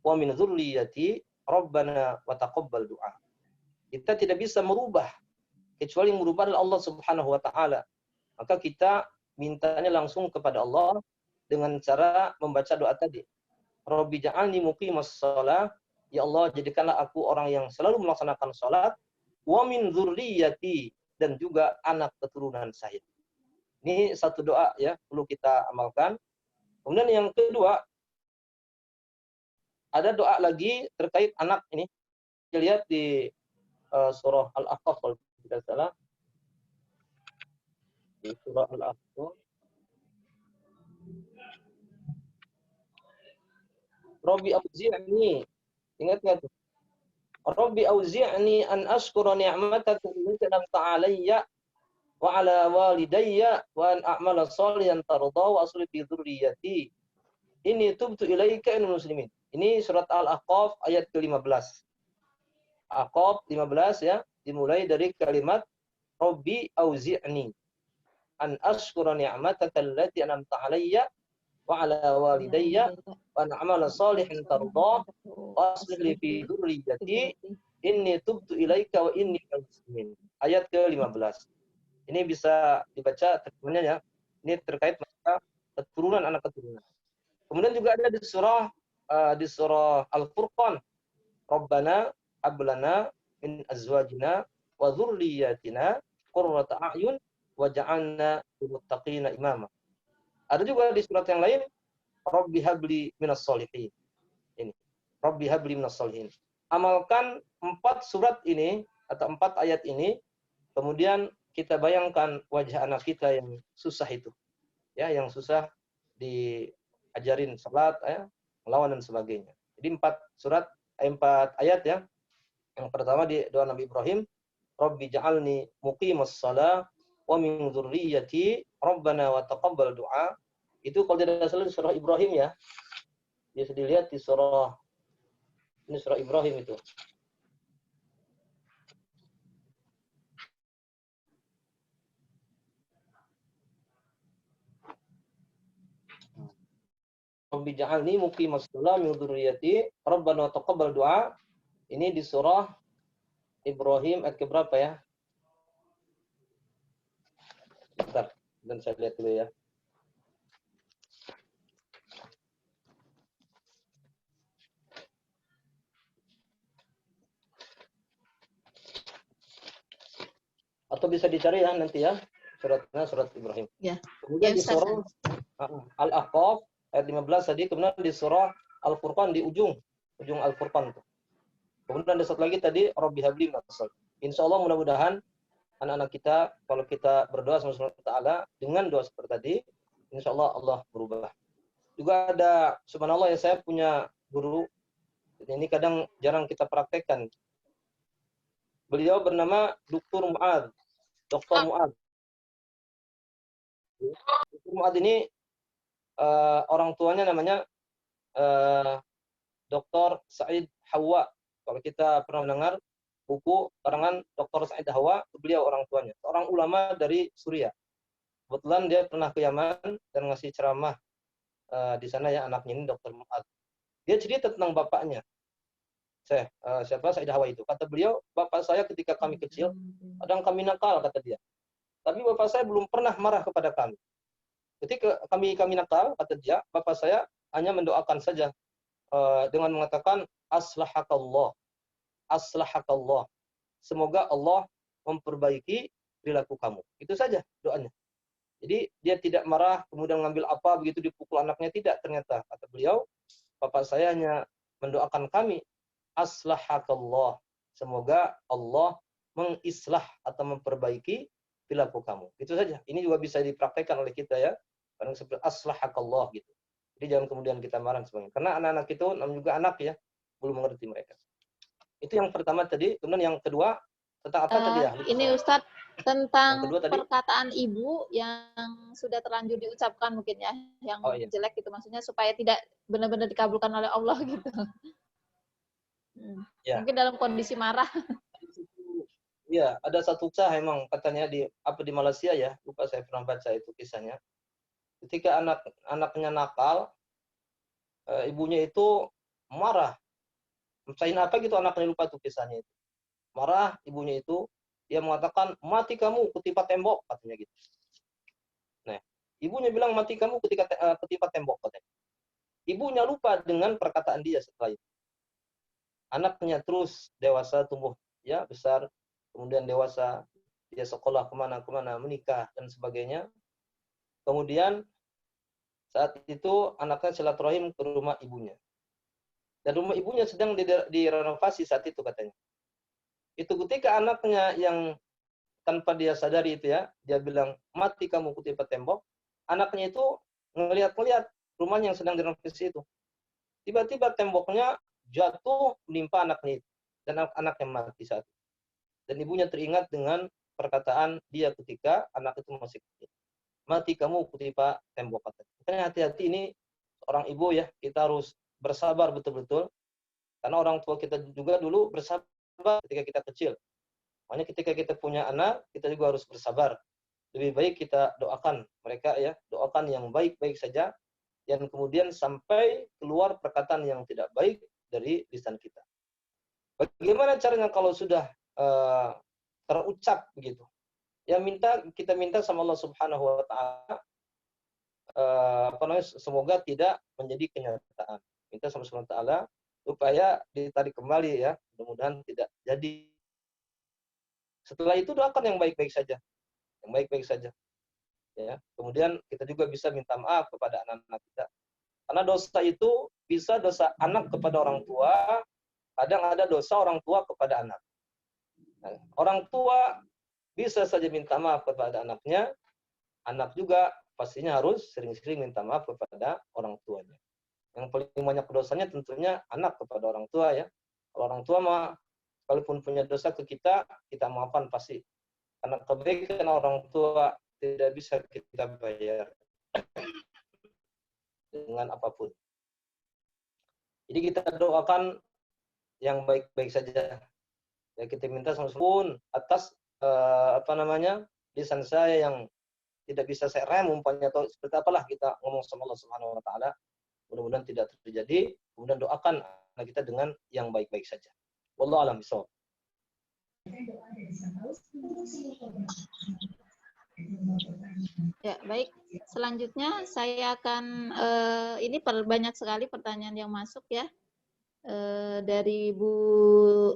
wa min dzurriyyati rabbana wa taqabbal du'a. Kita tidak bisa merubah kecuali merubah Allah Subhanahu wa taala. Maka kita mintanya langsung kepada Allah dengan cara membaca doa tadi. Rabbi ja'alni muqimas shalah, ya Allah jadikanlah aku orang yang selalu melaksanakan salat, wa min dzurriyyati, dan juga anak keturunan saya. Ini satu doa ya, perlu kita amalkan. Kemudian yang kedua, ada doa lagi terkait anak ini. Kita lihat di surah Al-Ahqaf kalau tidak salah. Di surah Al-Ahqaf. Rabbi auzi'ni, ingat nggak tuh? Rabbi auzi'ni an ashkura ni'mataka allati an'amta 'alayya wa 'ala walidayya wa an a'mala shalihan tardahu wa aslih fi dzurriyyati inni tubtu ilaika innal muslimin. Ini surat Al-Ahqaf ayat ke-15. Ahqaf 15 ya, dimulai dari kalimat Rabbi auzi'ni an ashkura ni'mataka allati an'amta 'alayya wa 'ala walidayya wa an a'mala shalihan tardahu wa aslih li fi dzurriyyati inni tubtu ilaika wa inni minal muslimin. Ayat ke-15. Ini bisa dibaca terjemahannya ya. Ini terkait masalah keturunan, anak keturunan. Kemudian juga ada di surah Al-Furqan, Rabbana hab lana min azwajina wa dzurriyyatina qurrata a'yun waj'alna lil muttaqina imama. Ada juga di surat yang lain, Rabbi habli minas sholihin. Ini, Rabbi habli minas sholihin. Amalkan 4 surat ini atau 4 ayat ini, kemudian kita bayangkan wajah anak kita yang susah itu. Ya, yang susah diajarin salat, ya, melawan dan sebagainya. Jadi 4 ayat ya. Yang pertama di doa Nabi Ibrahim, Rabbi ja'alni muqimas shalah wa min dzurriyyati rabbana wa taqabbal du'a. Itu kalau tidak salah di surah Ibrahim ya. Bisa dilihat di surah Ibrahim itu. Rabbi ja'alni muqimas shalah min dzurriyyati rabbana wa taqabbal du'a. Ini di surah Ibrahim ayat ke berapa ya? Bentar, dan saya lihat dulu ya. Atau bisa dicari ya nanti ya, surat Ibrahim. Ya. Kemudian Ya, di surah Al-Ahqaf ayat 15 tadi, kemudian di surah Al-Furqan di ujung Al-Furqan tuh. Kemudian ada satu lagi tadi, Rabbi habli minas sholihin. Insyaallah mudah-mudahan anak-anak kita kalau kita berdoa sama Allah Taala dengan doa seperti tadi, insyaallah Allah berubah. Juga ada, subhanallah ya, saya punya guru, ini kadang jarang kita praktekkan. Beliau bernama Dr. Mu'ad. Dr. Mu'ad. Dr. Mu'ad ini orang tuanya namanya Dr. Said Hawa. Kalau kita pernah mendengar buku karangan Dr. Said Hawa, beliau orang tuanya. Seorang ulama dari Suriah. Kebetulan dia pernah ke Yaman dan ngasih ceramah di sana ya, anaknya ini Dr. Mu'ad. Dia cerita tentang bapaknya. Siapa Said Hawa itu. Kata beliau, bapak saya ketika kami kecil, kadang kami nakal, kata dia. Tapi bapak saya belum pernah marah kepada kami. Ketika kami nakal, kata dia, bapak saya hanya mendoakan saja dengan mengatakan aslahakallah. Aslahakallah. Semoga Allah memperbaiki perilaku kamu. Itu saja doanya. Jadi dia tidak marah, kemudian mengambil apa begitu dipukul anaknya, tidak. Ternyata kata beliau, bapak saya hanya mendoakan kami aslahakallah. Semoga Allah mengislah atau memperbaiki perilaku kamu. Itu saja. Ini juga bisa dipraktekkan oleh kita ya. Kadang seperti aslahakallah gitu. Jadi jangan kemudian kita marah sebagainya. Karena anak-anak itu namanya juga anak ya, belum mengerti mereka. Itu yang pertama tadi. Kemudian yang kedua tentang apa tadi ya? Ini Ustadz tentang tadi, perkataan ibu yang sudah terlanjur diucapkan mungkin ya, yang jelek gitu, maksudnya supaya tidak benar-benar dikabulkan oleh Allah gitu. Ya. Mungkin dalam kondisi marah. Iya, ada satu kisah emang katanya di Malaysia ya, lupa saya pernah baca itu kisahnya. Ketika anaknya nakal, ibunya itu marah. Mecahin apa gitu, anaknya lupa tuh kisahnya itu. Marah ibunya itu, dia mengatakan, mati kamu ketipa tembok, katanya gitu. Nah, ibunya bilang mati kamu ketipa tembok, katanya. Ibunya lupa dengan perkataan dia setelah itu. Anaknya terus dewasa, tumbuh ya besar, kemudian dewasa, dia sekolah kemana-kemana, menikah dan sebagainya. Kemudian saat itu anaknya silaturahim ke rumah ibunya. Dan rumah ibunya sedang direnovasi saat itu katanya. Itu ketika anaknya yang tanpa dia sadari itu ya, dia bilang, mati kamu kutipa tembok. Anaknya itu ngelihat rumahnya yang sedang direnovasi itu. Tiba-tiba temboknya jatuh menimpa anaknya itu. Dan anaknya mati saat itu. Dan ibunya teringat dengan perkataan dia ketika anak itu masih kecil. Mati kamu kutipa tembok. Makanya hati-hati ini orang ibu ya, kita harus bersabar betul-betul. Karena orang tua kita juga dulu bersabar ketika kita kecil. Makanya ketika kita punya anak, kita juga harus bersabar. Lebih baik kita doakan mereka ya, doakan yang baik-baik saja, dan kemudian sampai keluar perkataan yang tidak baik dari lisan kita. Bagaimana caranya kalau sudah terucap begitu? Ya kita minta sama Allah Subhanahu wa taala semoga tidak menjadi kenyataan. Minta sama Allah Subhanahu wa taala supaya ditarik kembali ya, mudah-mudahan tidak jadi. Setelah itu doakan yang baik-baik saja. Yang baik-baik saja. Ya. Kemudian kita juga bisa minta maaf kepada anak-anak kita. Karena dosa itu bisa dosa anak kepada orang tua, kadang ada dosa orang tua kepada anak. Nah, orang tua bisa saja minta maaf kepada anaknya, anak juga pastinya harus sering-sering minta maaf kepada orang tuanya. Yang paling banyak dosanya tentunya anak kepada orang tua ya. Kalau orang tua mah sekalipun punya dosa ke kita maafkan pasti. Karena kebaikan orang tua tidak bisa kita bayar dengan apapun. Jadi kita doakan yang baik-baik saja. Ya kita minta sama atas lisan saya yang tidak bisa saya rem umpamanya atau seperti apalah kita ngomong sama Allah Subhanahu wa taala. Mudah-mudahan tidak terjadi. Kemudian doakan anak kita dengan yang baik-baik saja. Wallahu a'lam bishawab. Ya, baik. Selanjutnya saya akan ini banyak sekali pertanyaan yang masuk ya. Dari Bu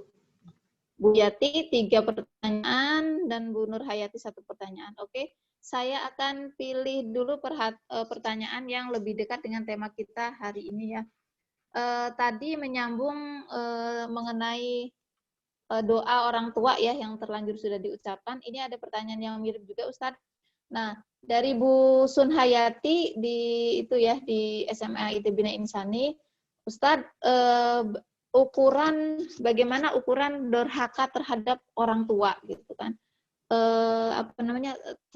Yati 3 pertanyaan dan Bu Nur Hayati 1 pertanyaan. Oke, saya akan pilih dulu pertanyaan yang lebih dekat dengan tema kita hari ini ya. Tadi menyambung mengenai doa orang tua ya yang terlanjur sudah diucapkan. Ini ada pertanyaan yang mirip juga Ustadz. Nah, dari Bu Sun Hayati di SMA ITB Bina Insani, Ustadz, bagaimana ukuran durhaka terhadap orang tua gitu kan?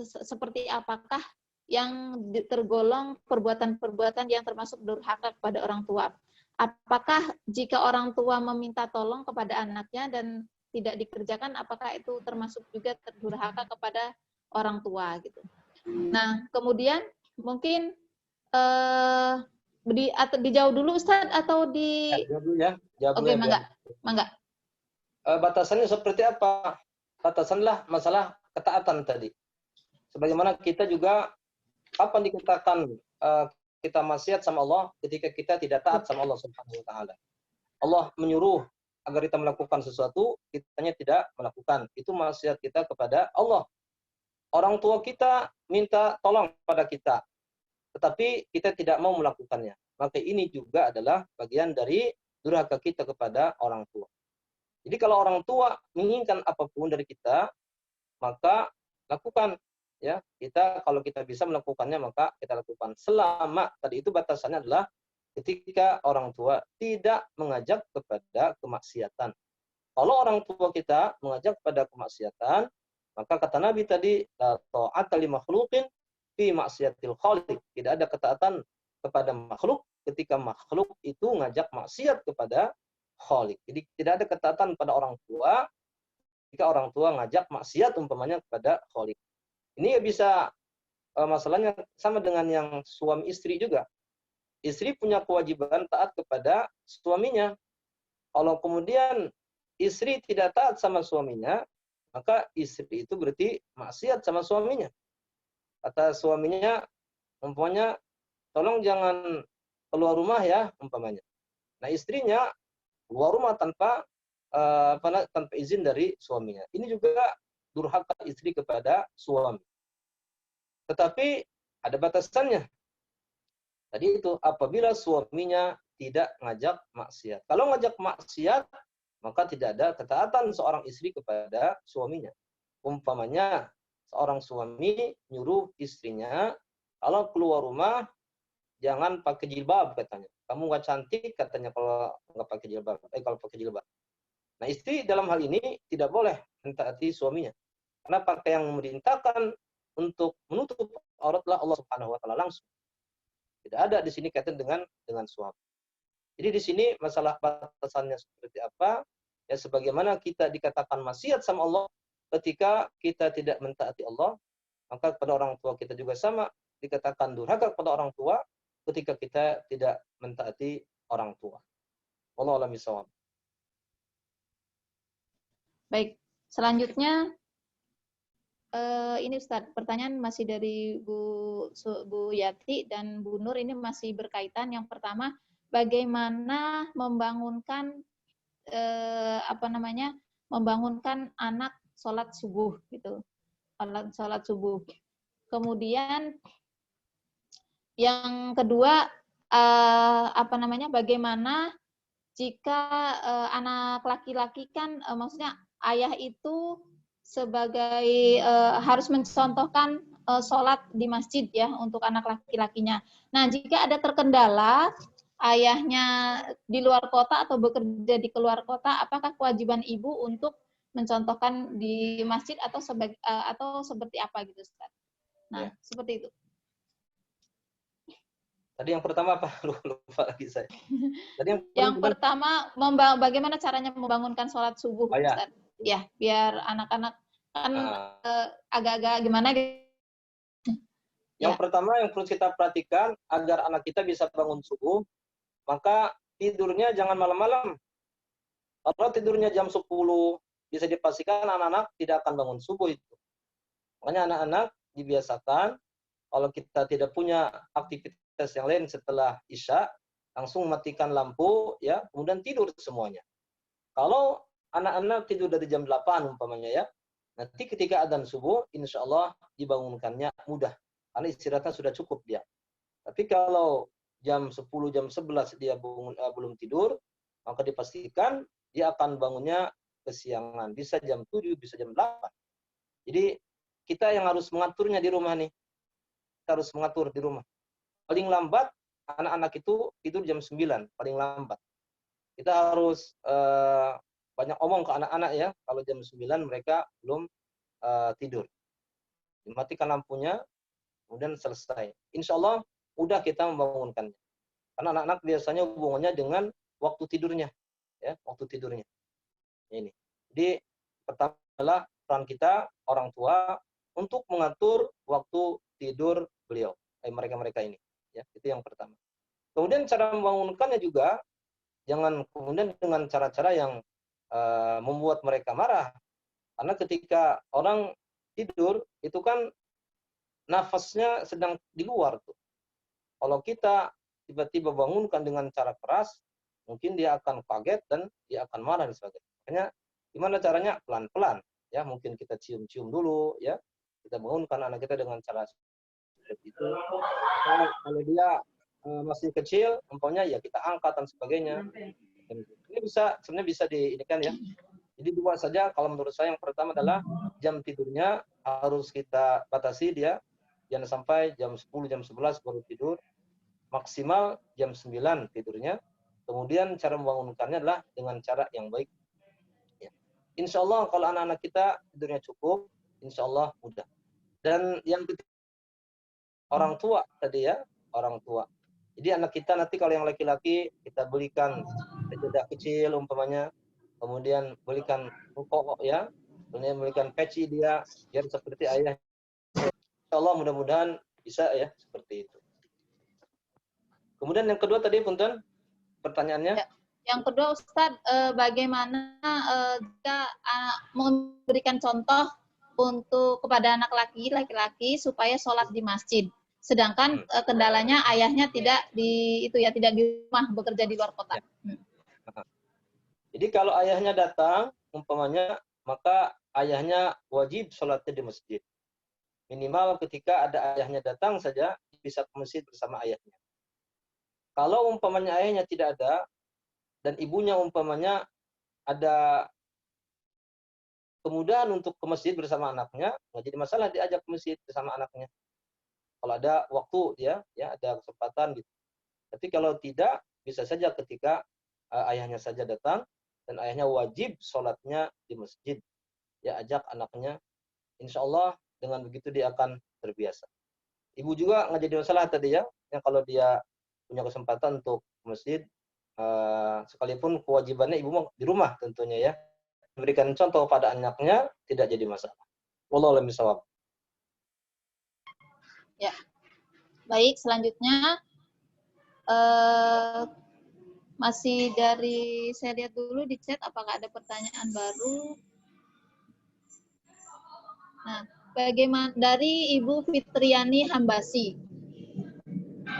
Seperti apakah yang tergolong perbuatan-perbuatan yang termasuk durhaka kepada orang tua? Apakah jika orang tua meminta tolong kepada anaknya dan tidak dikerjakan, apakah itu termasuk juga durhaka kepada orang tua gitu? Nah, kemudian mungkin dijawab dulu Ustadz atau di jawab dulu ya. Oke, mangga. Batasannya seperti apa? Batasanlah masalah ketaatan tadi. Sebagaimana kita juga kapan dikatakan kita maksiat sama Allah ketika kita tidak taat sama Allah Subhanahu wa taala. Allah menyuruh agar kita melakukan sesuatu, kitanya tidak melakukan. Itu maksiat kita kepada Allah. Orang tua kita minta tolong kepada kita, tetapi kita tidak mau melakukannya. Maka ini juga adalah bagian dari durhaka kita kepada orang tua. Jadi kalau orang tua menginginkan apapun dari kita, maka lakukan. Ya, kalau kita bisa melakukannya maka kita lakukan. Selama tadi itu batasannya adalah ketika orang tua tidak mengajak kepada kemaksiatan. Kalau orang tua kita mengajak kepada kemaksiatan, maka kata Nabi tadi, la ta'ata li makhluqin fi maksiatil khaliq. Tidak ada ketaatan kepada makhluk ketika makhluk itu ngajak maksiat kepada khaliq. Jadi tidak ada ketaatan pada orang tua ketika orang tua ngajak maksiat umpamanya kepada khaliq. Ini bisa masalahnya sama dengan yang suami istri juga. istri punya kewajiban taat kepada suaminya. Kalau kemudian istri tidak taat sama suaminya, maka istri itu berarti maksiat sama suaminya. Kata suaminya, umpamanya, tolong jangan keluar rumah ya, umpamanya. Nah, istrinya keluar rumah tanpa tanpa izin dari suaminya. Ini juga durhaka istri kepada suami. Tetapi ada batasannya. Tadi itu apabila suaminya tidak ngajak maksiat. Kalau ngajak maksiat, maka tidak ada ketaatan seorang istri kepada suaminya. Umpamanya seorang suami nyuruh istrinya kalau keluar rumah jangan pakai jilbab katanya. Kamu nggak cantik katanya kalau nggak pakai jilbab. Kalau pakai jilbab. Nah, istri dalam hal ini tidak boleh mentaati suaminya. Karena pakaian yang memerintahkan untuk menutup auratlah Allah Subhanahu wa taala langsung. Tidak ada di sini kaitan dengan suami. Jadi di sini masalah batasannya seperti apa? Ya sebagaimana kita dikatakan maksiat sama Allah ketika kita tidak mentaati Allah, maka kepada orang tua kita juga sama dikatakan durhaka kepada orang tua ketika kita tidak mentaati orang tua. Wallahu a'lam bishawab. Baik, selanjutnya ini Ustadz, pertanyaan masih dari Bu Yati dan Bu Nur, ini masih berkaitan. Yang pertama, bagaimana membangunkan membangunkan anak sholat subuh gitu, sholat subuh. Kemudian yang kedua, bagaimana jika anak laki-laki kan, maksudnya ayah itu sebagai harus mencontohkan sholat di masjid ya untuk anak laki-lakinya. Nah, jika ada terkendala ayahnya di luar kota atau bekerja di luar kota, apakah kewajiban ibu untuk mencontohkan di masjid atau seperti apa gitu, Ustaz? Nah, seperti itu. Tadi yang pertama apa? Lupa lagi saya. Tadi yang pertama, bagaimana caranya membangunkan sholat subuh, Ustaz? Ya, biar anak-anak kan agak-agak gimana gitu. Yang pertama yang perlu kita perhatikan agar anak kita bisa bangun subuh, maka tidurnya jangan malam-malam. Kalau tidurnya jam 10, bisa dipastikan anak-anak tidak akan bangun subuh itu. Makanya anak-anak dibiasakan, kalau kita tidak punya aktivitas yang lain setelah Isya, langsung matikan lampu, ya, kemudian tidur semuanya. Kalau anak-anak tidur dari jam 8 umpamanya ya, nanti ketika adzan subuh, insya Allah dibangunkannya mudah. Karena istirahatnya sudah cukup dia. Tapi kalau jam 10, jam 11 dia belum tidur, maka dipastikan dia akan bangunnya kesiangan. Bisa jam 7, bisa jam 8. Jadi kita yang harus mengaturnya di rumah nih. Kita harus mengatur di rumah. Paling lambat, anak-anak itu tidur jam 9, paling lambat. Kita harus banyak omong ke anak-anak ya, kalau jam 9 mereka belum tidur. Dimatikan lampunya, kemudian selesai. Insya Allah mudah kita membangunkannya. Karena anak-anak biasanya hubungannya dengan waktu tidurnya, ya, waktu tidurnya. Ini. Jadi pertama adalah peran kita orang tua untuk mengatur waktu tidur beliau, mereka-mereka ini. Ya, itu yang pertama. Kemudian cara membangunkannya juga jangan kemudian dengan cara-cara yang membuat mereka marah. Karena ketika orang tidur, itu kan nafasnya sedang di luar tuh. Kalau kita tiba-tiba bangunkan dengan cara keras, mungkin dia akan kaget dan dia akan marah dan sebagainya. Makanya gimana caranya? Pelan-pelan. Ya, mungkin kita cium-cium dulu, ya. Kita bangunkan anak kita dengan cara seperti itu. Kalau dia masih kecil, umpamanya ya kita angkat dan sebagainya. Ini sebenarnya bisa diinikan ya. Jadi dua saja kalau menurut saya. Yang pertama adalah jam tidurnya harus kita batasi dia. Jangan sampai jam 10, jam 11 baru tidur. Maksimal jam 9 tidurnya. Kemudian cara membangunkannya adalah dengan cara yang baik. Ya. Insya Allah kalau anak-anak kita tidurnya cukup, insya Allah mudah. Dan yang ketiga, orang tua tadi ya, orang tua. Jadi anak kita nanti kalau yang laki-laki kita belikan sejadah kecil umpamanya, kemudian belikan rokok ya, kemudian belikan peci dia biar seperti ayah. Insya Allah mudah-mudahan bisa ya seperti itu. Kemudian yang kedua tadi punten pertanyaannya. Ya. Yang kedua Ustadz, bagaimana jika memberikan contoh untuk kepada anak laki-laki supaya sholat di masjid, sedangkan kendalanya ayahnya tidak di rumah, bekerja di luar kota. Jadi kalau ayahnya datang umpamanya, maka ayahnya wajib sholatnya di masjid. Minimal ketika ada ayahnya datang saja bisa ke masjid bersama ayahnya. Kalau umpamanya ayahnya tidak ada dan ibunya umpamanya ada kemudahan untuk ke masjid bersama anaknya, nggak jadi masalah diajak ke masjid bersama anaknya. Kalau ada waktu ya ada kesempatan gitu. Tapi kalau tidak, bisa saja ketika ayahnya saja datang dan ayahnya wajib sholatnya di masjid, ya ajak anaknya. Insya Allah dengan begitu dia akan terbiasa. Ibu juga nggak jadi masalah tadi ya, yang kalau dia punya kesempatan untuk ke masjid, sekalipun kewajibannya ibu mau di rumah tentunya ya, memberikan contoh pada anaknya tidak jadi masalah. Wallahu a'lam bishawab. Ya, baik. Selanjutnya masih dari saya lihat dulu di chat apakah ada pertanyaan baru. Nah, bagaimana dari Ibu Fitriani Hambasi?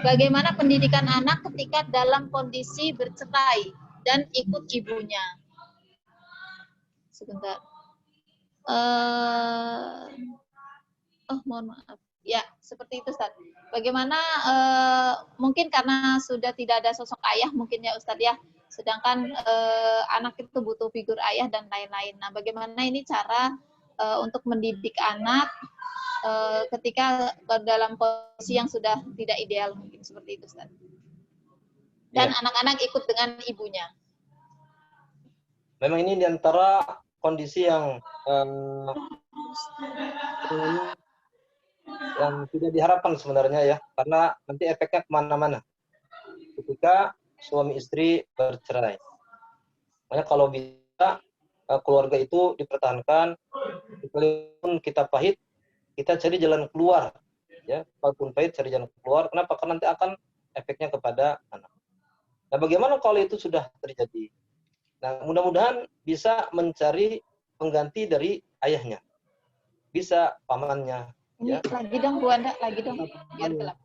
Bagaimana pendidikan anak ketika dalam kondisi bercerai dan ikut ibunya? Sebentar. Mohon maaf. Ya, seperti itu, Ustaz. Bagaimana mungkin karena sudah tidak ada sosok ayah mungkin ya, Ustaz ya. Sedangkan anak itu butuh figur ayah dan lain-lain. Nah, bagaimana ini cara untuk mendidik anak ketika dalam kondisi yang sudah tidak ideal mungkin seperti itu, Ustaz. Dan anak-anak ikut dengan ibunya. Memang ini diantara kondisi yang tidak diharapkan sebenarnya ya, karena nanti efeknya kemana-mana ketika suami istri bercerai. Makanya kalau bisa keluarga itu dipertahankan, sekalipun kita pahit, kita cari jalan keluar, ya. Walaupun pahit, cari jalan keluar. Kenapa? Karena nanti akan efeknya kepada anak. Nah, bagaimana kalau itu sudah terjadi? Nah, mudah-mudahan bisa mencari pengganti dari ayahnya, bisa pamannya. Ini Ya. Lagi dong, Bu Anda, lagi dong, biar gelap.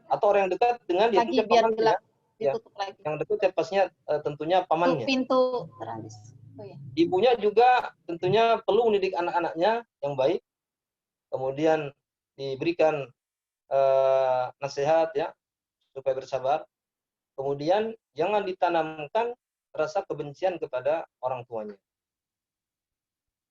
Atau orang yang dekat dengan dia Lagi biar pamannya. gelap, Ya. ditutup lagi. Yang dekat ya pastinya tentunya pamannya. Pintu teralis. Oh, ya. Ibunya juga tentunya perlu mendidik anak-anaknya yang baik, kemudian diberikan nasihat ya supaya bersabar. Kemudian jangan ditanamkan rasa kebencian kepada orang tuanya.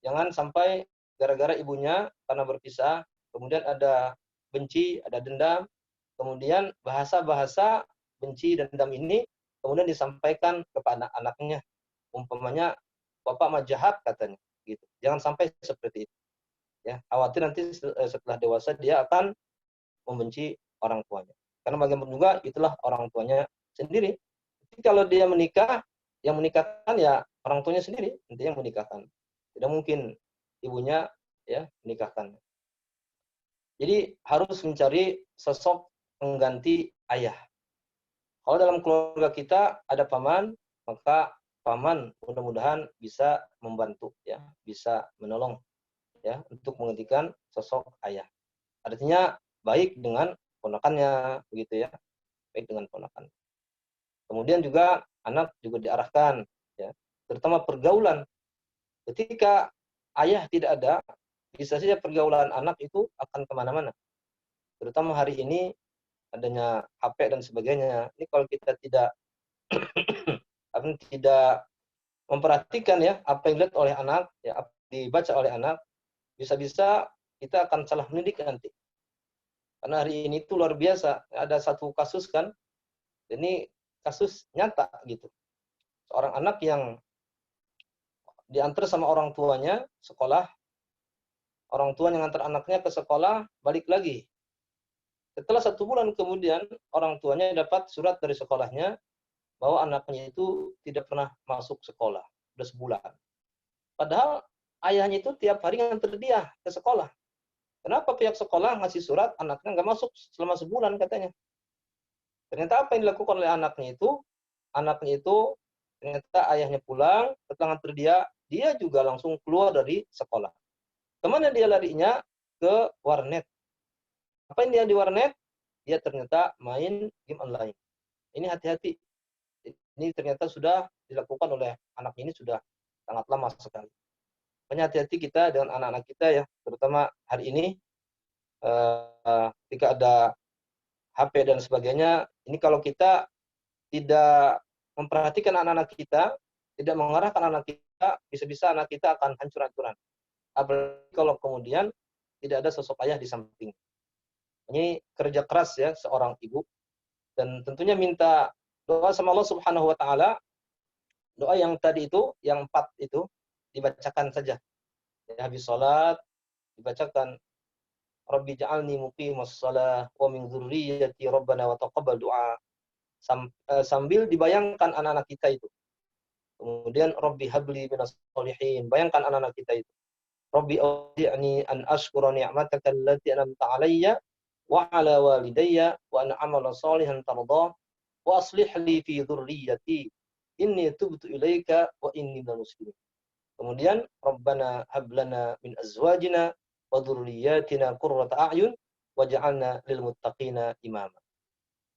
Jangan sampai gara-gara ibunya karena berpisah, kemudian ada benci, ada dendam, kemudian bahasa-bahasa benci dan dendam ini kemudian disampaikan kepada anak-anaknya. Umpamanya, bapak mah jahat katanya, gitu. Jangan sampai seperti itu. Ya, khawatir nanti setelah dewasa dia akan membenci orang tuanya. Karena bagaimanapun juga itulah orang tuanya sendiri. Jadi kalau dia menikah, yang menikahkan ya orang tuanya sendiri, nanti yang menikahkan. Tidak mungkin ibunya ya menikahkan. Jadi harus mencari sosok pengganti ayah. Kalau dalam keluarga kita ada paman, maka paman mudah-mudahan bisa membantu ya, bisa menolong ya untuk menggantikan sosok ayah. Artinya baik dengan ponakannya begitu ya. Baik dengan ponakan. Kemudian juga anak juga diarahkan ya, terutama pergaulan. Ketika ayah tidak ada, bisa saja pergaulan anak itu akan kemana-mana. Terutama hari ini adanya HP dan sebagainya. Ini kalau kita tidak tidak memperhatikan ya apa yang dilihat oleh anak, ya apa yang dibaca oleh anak, bisa-bisa kita akan salah mendidik nanti. Karena hari ini itu luar biasa. Ada satu kasus kan, ini kasus nyata gitu. Seorang anak yang diantar sama orang tuanya sekolah, orang tua yang antar anaknya ke sekolah, balik lagi. Setelah 1 bulan kemudian, orang tuanya dapat surat dari sekolahnya bahwa anaknya itu tidak pernah masuk sekolah, sudah sebulan. Padahal ayahnya itu tiap hari nganter dia ke sekolah. Kenapa pihak sekolah ngasih surat anaknya nggak masuk selama sebulan katanya? Ternyata apa yang dilakukan oleh anaknya itu ternyata ayahnya pulang, setelah nganter dia juga langsung keluar dari sekolah. Kemana dia larinya? Ke warnet. Apa yang dia di warnet? Dia ternyata main game online. Ini hati-hati. Ini ternyata sudah dilakukan oleh anak ini sudah sangat lama sekali. Makanya hati-hati kita dengan anak-anak kita ya, terutama hari ini ketika ada HP dan sebagainya. Ini kalau kita tidak memperhatikan anak-anak kita, tidak mengarahkan anak kita, bisa-bisa anak kita akan hancur-hancuran. Apalagi kalau kemudian tidak ada sosok ayah di samping. Ini kerja keras ya seorang ibu, dan tentunya minta doa sama Allah Subhanahu wa taala. Doa yang tadi itu, yang 4 itu dibacakan saja. Ya, habis salat dibacakan Rabbi ja'alni muqimas shalah wa min dzurriyyati rabbana wa taqabbal du'a. Sambil dibayangkan anak-anak kita itu. Kemudian Rabbi habli minas sholihin. Bayangkan anak-anak kita itu. Rabbi auzi'ni an ashkura ni'mataka allati an'amta 'alayya wa 'ala walidayya wa an a'mala shalihan tardah wa aslih li fi dzurriyyati inni tubtu ilaika wa inni minal muslimin. Kemudian Rabbana hab lana min azwajina wa dzurriyyatina qurrata a'yun waj'alna lil muttaqina imama.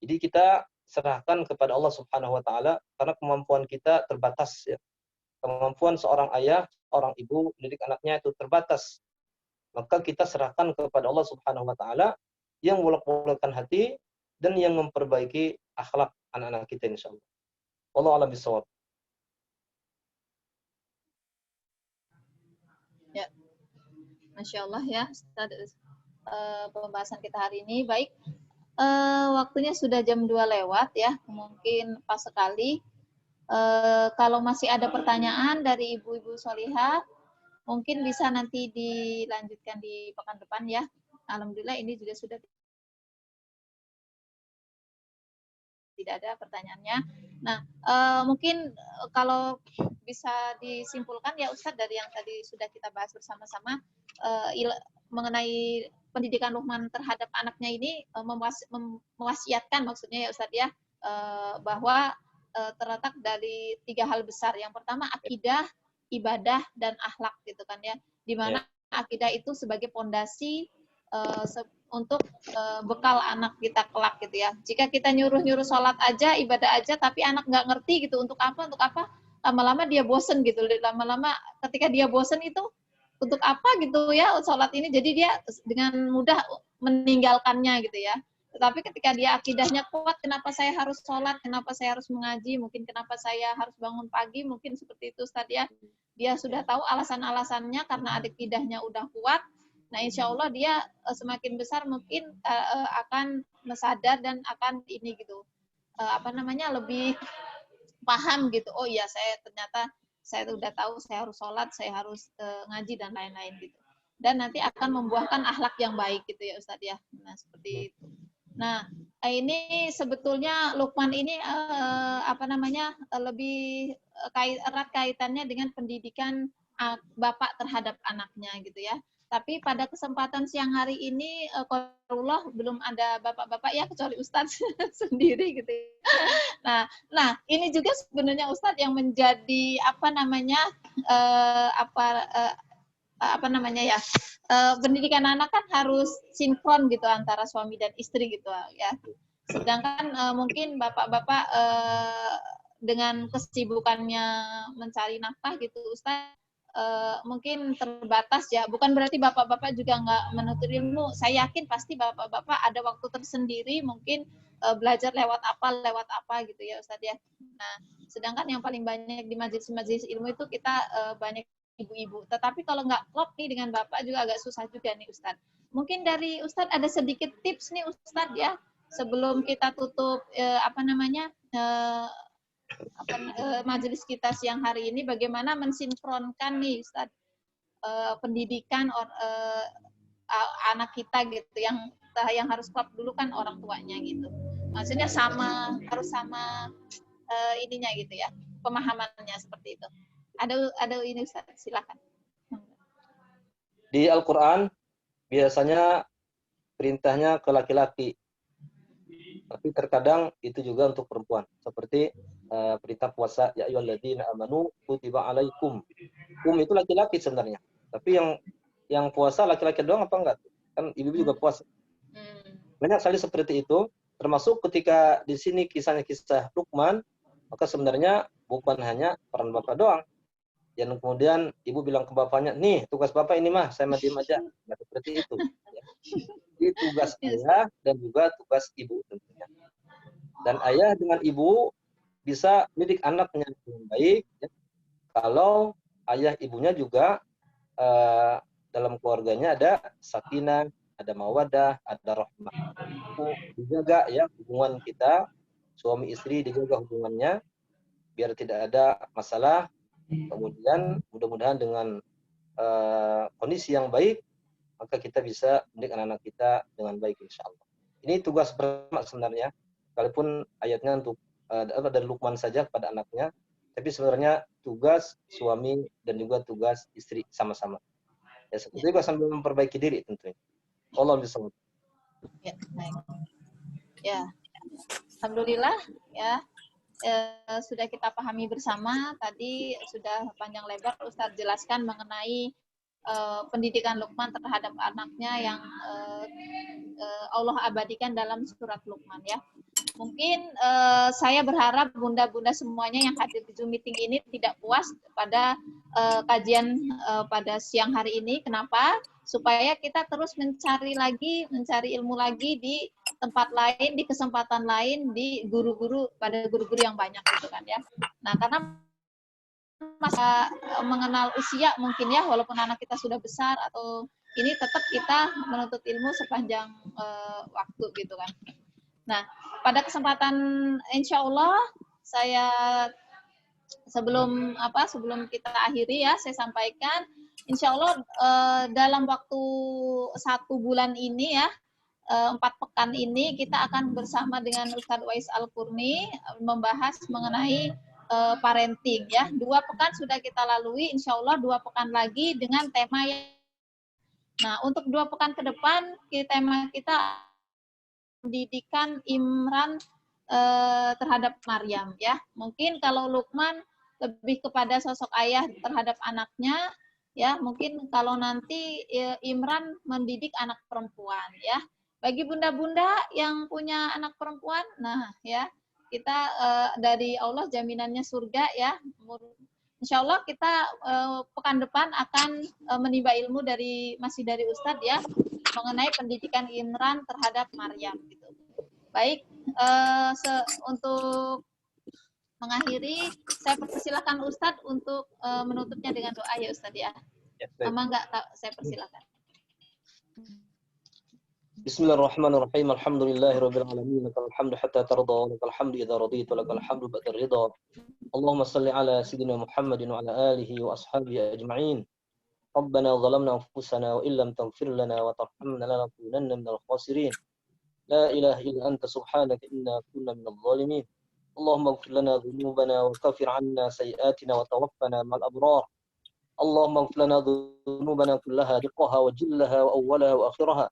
Jadi kita serahkan kepada Allah Subhanahu wa taala karena kemampuan kita terbatas ya. Kemampuan seorang ayah, seorang ibu mendidik anaknya itu terbatas. Maka kita serahkan kepada Allah Subhanahu wa taala yang meluluhkan hati dan yang memperbaiki akhlak anak-anak kita insyaallah. Wallahu a'lam bishawab. Ya, Masya Allah ya, Ustaz, pembahasan kita hari ini. Baik, waktunya sudah jam 2 lewat ya, mungkin pas sekali. Kalau masih ada pertanyaan dari ibu-ibu Solihah, mungkin bisa nanti dilanjutkan di pekan depan ya. Alhamdulillah ini juga sudah tidak ada pertanyaannya. Nah, mungkin kalau bisa disimpulkan ya Ustadz dari yang tadi sudah kita bahas bersama-sama mengenai pendidikan Luqman terhadap anaknya ini, mewasiatkan maksudnya ya Ustadz ya, bahwa terletak dari 3 hal besar. Yang pertama akidah, ibadah, dan akhlak gitu kan ya. Di mana akidah itu sebagai pondasi untuk bekal anak kita kelak gitu ya. Jika kita nyuruh-nyuruh sholat aja, ibadah aja, tapi anak nggak ngerti gitu untuk apa, lama-lama dia bosen gitu. Lama-lama ketika dia bosen itu untuk apa gitu ya sholat ini, jadi dia dengan mudah meninggalkannya gitu ya. Tetapi ketika dia akidahnya kuat, kenapa saya harus sholat, kenapa saya harus mengaji, mungkin kenapa saya harus bangun pagi, mungkin seperti itu Ustaz ya. Dia sudah tahu alasan-alasannya karena akidahnya udah kuat. Nah, insya Allah dia semakin besar mungkin akan sadar dan akan ini gitu, lebih paham gitu. Oh iya, saya udah tahu saya harus sholat, saya harus ngaji dan lain-lain gitu. Dan nanti akan membuahkan akhlak yang baik gitu ya Ustadz ya. Nah, seperti itu. Nah, ini sebetulnya Luqman ini lebih erat kaitannya dengan pendidikan bapak terhadap anaknya gitu ya. Tapi pada kesempatan siang hari ini, qadarullah belum ada bapak-bapak ya kecuali Ustadz sendiri gitu. Nah, ini juga sebenarnya Ustadz yang menjadi pendidikan anak kan harus sinkron gitu antara suami dan istri gitu ya. Sedangkan mungkin bapak-bapak dengan kesibukannya mencari nafkah gitu Ustadz, mungkin terbatas ya. Bukan berarti bapak-bapak juga nggak menuntut ilmu. Saya yakin pasti bapak-bapak ada waktu tersendiri mungkin belajar lewat apa gitu ya Ustadz ya. Nah, sedangkan yang paling banyak di majelis-majelis ilmu itu kita banyak ibu-ibu. Tetapi kalau nggak klop nih dengan bapak juga agak susah juga nih Ustadz. Mungkin dari Ustadz ada sedikit tips nih Ustadz ya sebelum kita tutup majelis kita siang hari ini, bagaimana mensinkronkan nih Ustadz pendidikan anak kita gitu yang harus klop dulu kan orang tuanya gitu. Maksudnya harus sama ininya gitu ya, pemahamannya seperti itu. Ada ini Ustaz, silakan. Di Al-Qur'an biasanya perintahnya ke laki-laki. Tapi terkadang itu juga untuk perempuan. Seperti perintah puasa, ya ayyuhalladzina amanu kutiba alaikum. Itu laki-laki sebenarnya. Tapi yang puasa laki-laki doang apa enggak? Kan ibu juga puasa. Banyak sekali seperti itu, termasuk ketika di sini kisahnya kisah Luqman, maka sebenarnya bukan hanya peran bapak doang. Yang kemudian ibu bilang ke bapaknya, nih tugas bapak ini mah, saya mah diem aja. Nggak seperti itu. Ini tugas ayah dan juga tugas ibu tentunya. Dan ayah dengan ibu bisa mendidik anaknya dengan baik, ya, kalau ayah ibunya juga dalam keluarganya ada sakinah, ada mawadah, ada rahmah. Itu dijaga ya hubungan kita, suami istri dijaga hubungannya biar tidak ada masalah. Kemudian mudah-mudahan dengan kondisi yang baik, maka kita bisa mendidik anak-anak kita dengan baik insya Allah. Ini tugas pertama sebenarnya, walaupun ayatnya untuk dari Luqman saja kepada anaknya, tapi sebenarnya tugas suami dan juga tugas istri sama-sama. Ya, seperti itu sambil memperbaiki diri tentunya. Allah bisa. Ya, baik. Ya, alhamdulillah ya. Sudah kita pahami bersama, tadi sudah panjang lebar Ustadz jelaskan mengenai pendidikan Luqman terhadap anaknya yang Allah abadikan dalam surat Luqman ya. Mungkin saya berharap bunda-bunda semuanya yang hadir di Zoom meeting ini tidak puas pada kajian pada siang hari ini. Kenapa? Supaya kita terus mencari ilmu lagi di tempat lain, di kesempatan lain, di pada guru-guru yang banyak gitu kan ya. Nah, karena masa mengenal usia mungkin ya, walaupun anak kita sudah besar atau ini tetap kita menuntut ilmu sepanjang waktu gitu kan. Nah, pada kesempatan insya Allah saya sebelum kita akhiri ya, saya sampaikan insya Allah dalam waktu 1 bulan ini ya, 4 pekan ini kita akan bersama dengan Ustadz Wais Al-Qurni membahas mengenai parenting ya. 2 pekan sudah kita lalui, insya Allah 2 pekan lagi dengan tema yang. Nah, untuk 2 pekan ke depan tema kita pendidikan Imran terhadap Maryam ya. Mungkin kalau Luqman lebih kepada sosok ayah terhadap anaknya ya. Mungkin kalau nanti Imran mendidik anak perempuan ya. Bagi bunda-bunda yang punya anak perempuan, nah ya kita dari Allah jaminannya surga ya. Insya Allah kita pekan depan akan menimba ilmu masih dari Ustadz ya mengenai pendidikan Imran terhadap Maryam gitu. Baik, untuk mengakhiri saya persilahkan Ustadz untuk menutupnya dengan doa ya Ustadz ya. Sama enggak saya persilahkan. Bismillahirrahmanirrahim. Alhamdulillahirabbil alamin. Lakal hamdu hatta tarda, lakal hamdu idza radita, lakal hamdu ba'da ridha. Allahumma shalli ala sayyidina Muhammadin wa ala alihi wa ashabihi ajma'in. ربنا ظلمنا أنفسنا وإن لم تغفر لنا وترحمنا لنكونن من الخاسرين لا إله إلا أنت سبحانك إنا كنا من الظالمين اللهم اغفر لنا ذنوبنا وكفر عنا سيئاتنا وتوفنا مع الأبرار اللهم اغفر لنا ذنوبنا كلها دقها وجلها وأولها وآخرها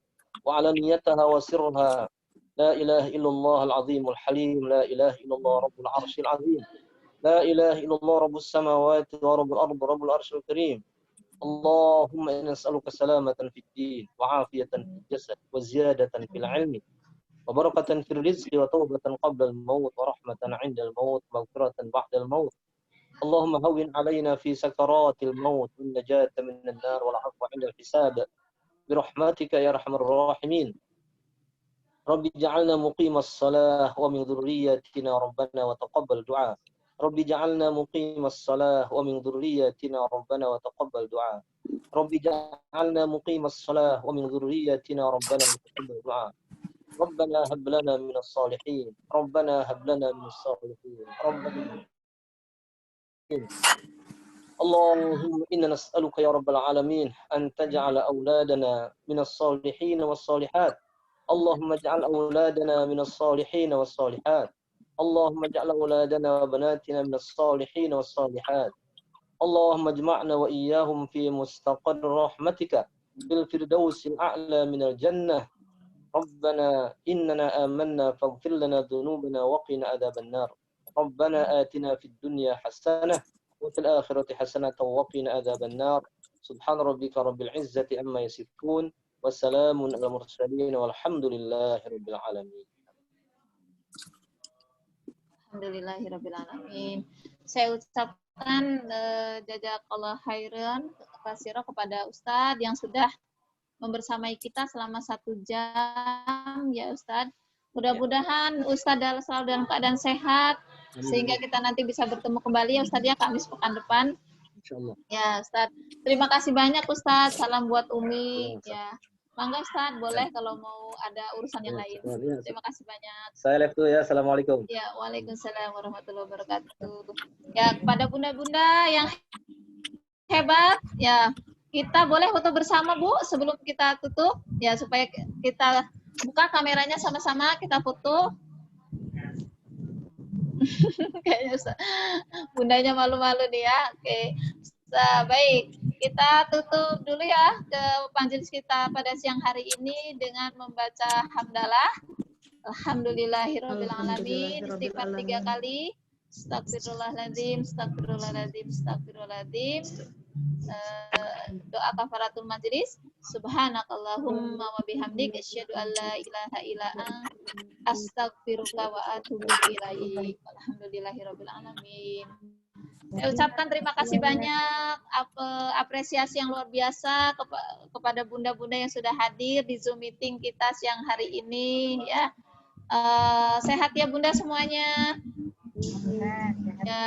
وعلانيتها وسرها لا إله إلا الله العظيم الحليم لا إله إلا الله رب العرش العظيم لا إله إلا الله رب السماوات ورب الأرض رب العرش الكريم اللهم إنا نسألك سلامة في الدين وعافية في الجسد وزيادة في العلم وبركة في الرزق وتوبة قبل الموت ورحمة عند الموت ومغفرة بعد الموت اللهم هون علينا في سكرات الموت والنجاة من النار والعفو عند الحساب برحمتك يا أرحم الراحمين رب اجعلنا مقيم الصلاة ومن ذريتنا ربنا وتقبل دعاء رب اجعلنا مقيم الصلاة ومن ذريتنا ربنا وتقبل دعاء رب اجعلنا مقيم الصلاة ومن ذريتنا ربنا وتقبل دعاء ربنا هب لنا من الصالحين ربنا هب لنا من الصالحين ربنا اللهم إنا نسألك يا رب العالمين أن تجعل أولادنا من الصالحين والصالحات اللهم اجعل أولادنا من الصالحين والصالحات اللهم اجعل أولادنا وبناتنا من الصالحين والصالحات اللهم اجمعنا وإياهم في مستقر رحمتك في الفردوس الأعلى من الجنة ربنا إننا آمنا فاغفر لنا ذنوبنا وقنا عذاب النار ربنا آتنا في الدنيا حسنة وفي الآخرة حسنة وقنا عذاب النار سبحان ربك رب العزة عما يصفون والسلام على المرسلين والحمد لله رب العالمين. Alhamdulillahirrabbilalamin. Saya ucapkan jazakallah khairan kasira kepada Ustadz yang sudah membersamai kita selama 1 jam ya Ustadz. Mudah-mudahan Ustadz selalu dalam keadaan sehat sehingga kita nanti bisa bertemu kembali ya Ustadz ya Kamis pekan depan. Insyaallah. Ya Ustadz. Terima kasih banyak Ustadz. Salam buat Umi ya. Mangga Ustadz, boleh kalau mau ada urusan yang lain. Terima kasih banyak. Saya live dulu ya. Assalamualaikum. Ya, waalaikumsalam warahmatullahi wabarakatuh. Ya, kepada bunda-bunda yang hebat, ya kita boleh foto bersama Bu sebelum kita tutup, ya supaya kita buka kameranya sama-sama kita foto. Kayaknya bundanya malu-malu nih ya. Oke. Baik, kita tutup dulu ya ke majelis kita pada siang hari ini dengan membaca hamdalah. Alhamdulillahirrabbilalamin. Istighfar 3 kali. Astagfirullahaladzim, astagfirullahaladzim, astagfirullahaladzim. Doa kafaratul majelis. Subhanakallahumma wa bihamdik asyhadu an la ilaha illa anta astaghfiruka wa atubu ilaik. Alhamdulillahirrabbilalamin. Saya ucapkan terima kasih banyak, apresiasi yang luar biasa kepada bunda-bunda yang sudah hadir di Zoom meeting kita siang hari ini ya. Sehat ya Bunda semuanya. Ya,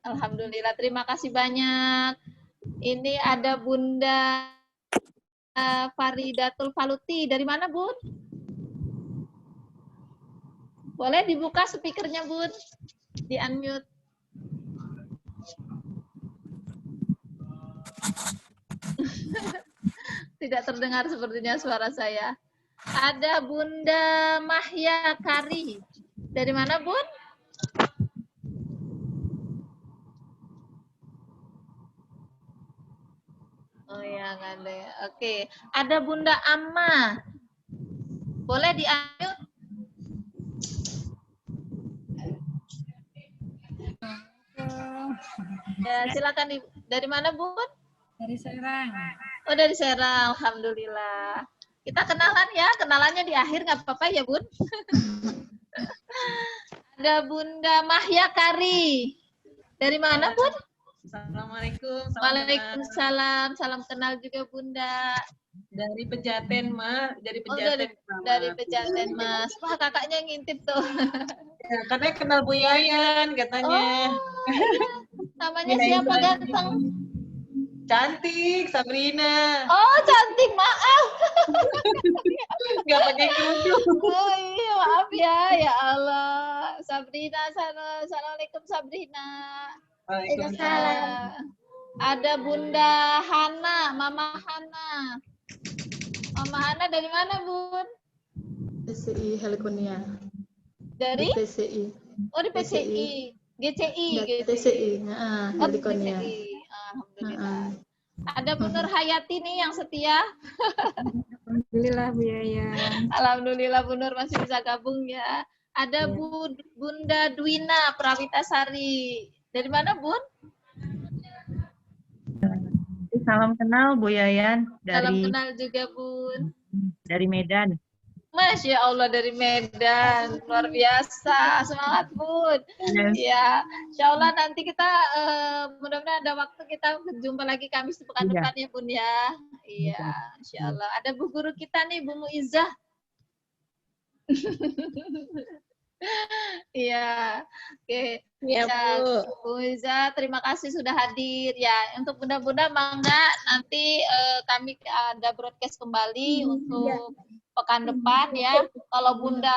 alhamdulillah. Terima kasih banyak. Ini ada Bunda Faridatul Faluti. Dari mana, Bun? Boleh dibuka speakernya, Bun? Di-unmute. Tidak terdengar sepertinya suara saya. Ada Bunda Mahya Kari. Dari mana, Bun? Oh ya, nggak ada ya. Oke. Ada Bunda Amma. Boleh di-unmute? Ya, silakan. Dari mana, Bun? Dari Serang. Oh, dari Serang. Alhamdulillah. Kita kenalan ya. Kenalannya di akhir, nggak apa-apa ya, Bun? Ada Bunda Mahya Kari. Dari mana, Bun? Assalamualaikum. Waalaikumsalam. Salam kenal juga, Bunda. Dari Pejaten, Mak. Dari Pejaten. Dari Pejaten, Mas. Wah, kakaknya ngintip tuh. Ya, katanya kenal Bu Yayan, katanya. Oh, namanya siapa ganteng? Cantik, Sabrina. Oh, cantik, maaf. Nggak pakai kerudung. Oh iya, maaf ya, ya Allah. Sabrina, assalamualaikum Sabrina. Waalaikumsalam. Ada Bunda Hana, Mama Hana. Mama Hana dari mana, Bun? PCI Helikonia. Dari? PCI. Oh, di PCI. GCI. PCI. Oh, Helikonia. PCI. Alhamdulillah. Ada Bu Nur Hayati nih yang setia. Alhamdulillah, Bu Yayan. Alhamdulillah Bu Nur masih bisa gabung ya. Ada Bunda Dwina Prawitasari. Dari mana, Bun? Salam kenal Bu Yayan Salam dari kenal juga, Bun. dari Medan. Masya Allah dari Medan, luar biasa, semangat Bun. Yes. Ya, Insya Allah nanti kita mudah-mudahan ada waktu kita berjumpa lagi Kamis di pekan depan ya Bun ya. Iya, Insya Allah. Ada Bu Guru kita nih, Bu Muizzah. Iya, oke. Ya, Bu. Bu Muizzah, terima kasih sudah hadir. Ya, untuk bunda-bunda mangga nanti kami ada broadcast kembali untuk pekan depan ya. Kalau Bunda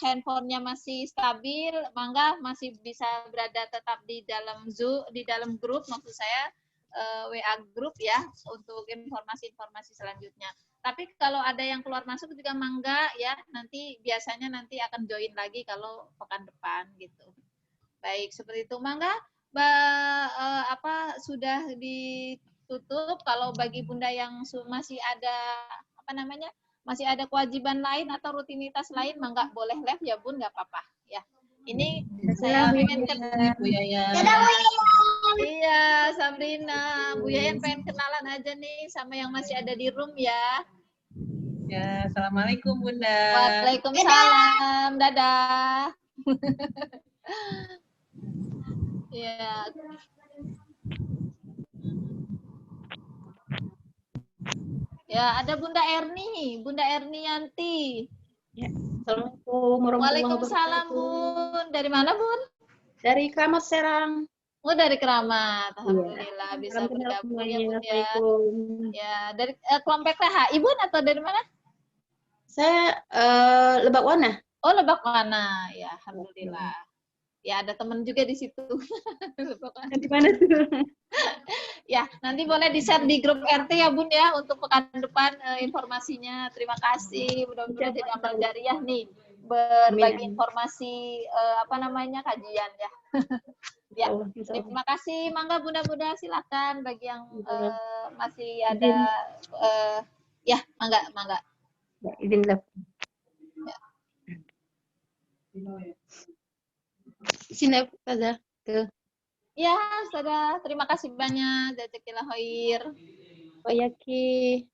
handphonenya masih stabil, mangga masih bisa berada tetap di dalam Zoom, di dalam grup maksud saya WA grup ya untuk informasi-informasi selanjutnya. Tapi kalau ada yang keluar masuk juga mangga ya, nanti biasanya nanti akan join lagi kalau pekan depan gitu. Baik, seperti itu mangga. Sudah ditutup. Kalau bagi Bunda yang masih ada masih ada kewajiban lain atau rutinitas lain, mah nggak boleh live ya Bun, nggak apa-apa ya. Ini saya pengen Bu Yayan. iya, Sabrina, Bu Yayan pengen kenalan aja nih sama yang masih ada di room ya. Ya, assalamualaikum Bunda. Waalaikumsalam, dadah. Ya, ya ada Bunda Ernianti. Assalamualaikum warahmatullahi Waalaikumsalam wabarakatuh. Bun. Dari mana Bun? Dari Kramat Serang. Oh dari Keramat. Alhamdulillah bisa Salam kenal bergabung ya semuanya. Bun ya. Assalamualaikum. Ya dari kelompok PHI Bun atau dari mana? Saya Lebak Wana. Oh Lebak Wana. Ya alhamdulillah. Ya ada teman juga di situ. Lebak Wana. Di mana tuh? Ya nanti boleh di-share di grup RT ya Bun ya untuk pekan depan informasinya. Terima kasih. Mudah-mudahan jadi amal jariah nih berbagi Amin. informasi kajian ya. Ya, terima kasih. Mangga Bunda-bunda silakan bagi yang masih ada ya, mangga. Ya, izin lah. Sini Ustazah. Tuh. Ya, Ustazah, terima kasih banyak. Jazakallahu khair. Bayaki.